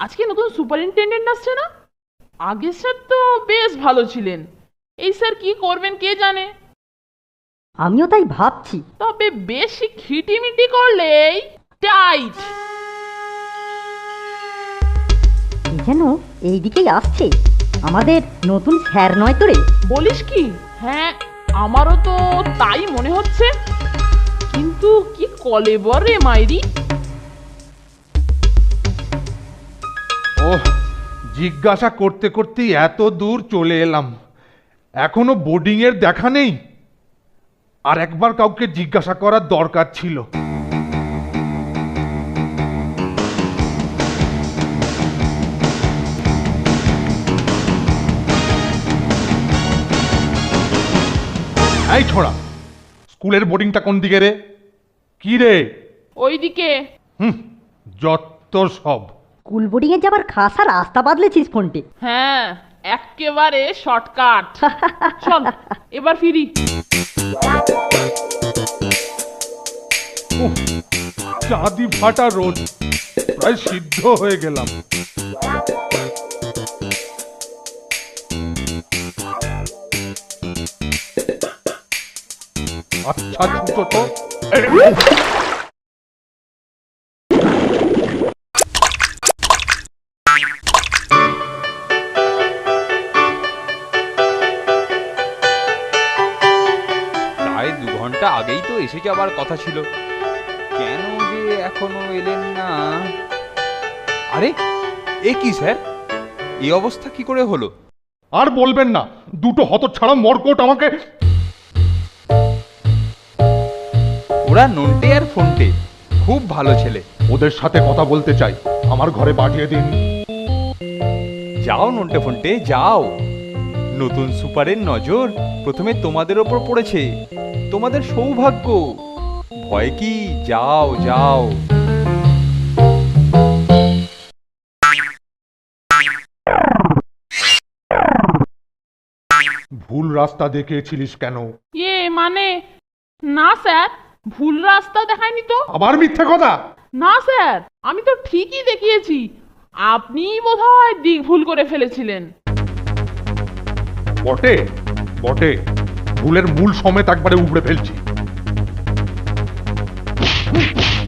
আজকে নতুন সুপারিনটেন্ডেন্ট আসছে না? আগের স্যার তো বেশ ভালো ছিলেন। এই স্যার কি করবেন কে জানে। আমিও তাই ভাবছি। তবে বেশি খিটিমিটি করলেই টাইট। যেন এইদিকেই আসছে। আমাদের নতুন স্যার নয় তো রে? বলিস কি? হ্যাঁ, আমারও তো তাই মনে হচ্ছে। কিন্তু কি কলেবর রে মাইরি। ওহ, জিজ্ঞাসা করতে করতেই এত দূর চলে এলাম, এখনো বোর্ডিং এর দেখা নেই। আর একবার কাউকে জিজ্ঞাসা করার দরকার ছিল। এই ছোড়া, স্কুলের বোর্ডিংটা কোন দিকে রে? কি রে? ওইদিকে। যত সব। স্কুল বোর্ডিংয়ে যাবার খাসা রাস্তা বাদলেছিস ফোনটে। হ্যাঁ, একেবারে শর্টকাট। চল এবার ফিরি। উফ, চাঁদি ফাটা রোদ, প্রায় সিদ্ধ হয়ে গেলাম। আচ্ছা ছুটো তো। প্রায় 2 ঘন্টা আগেই তো এসে যাবার কথা ছিল, কেন যে এখনো এলেন না? আরে এ কি স্যার, এই অবস্থা কি করে হলো? আর বলবেন না, দুটো হতচ্ছাড়া মরকট আমাকে। ওরা নন্টে আর ফোনটে খুব ভালো ছেলে। ওদের সাথে কথা বলতে চাই, আমার ঘরে পাঠিয়ে দিন। যাও নন্টে ফোনটে যাও, নতুন সুপারের নজর প্রথমে তোমাদের ওপর পড়েছে, তোমাদের সৌভাগ্য। ভয় কি, যাও যাও। ভুল রাস্তা দেখিয়েছিলিস কেন? মানে না স্যার, ভুল রাস্তা দেখায়নি তো। আবার মিথ্যে কথা? না স্যার, আমি তো ঠিকই দেখিয়েছি। আপনিই বোধহয় দিক ভুল করে ফেলেছিলেন। বটে বটে, ভুলের মূল সমেত একবারে উপড়ে ফেলছি।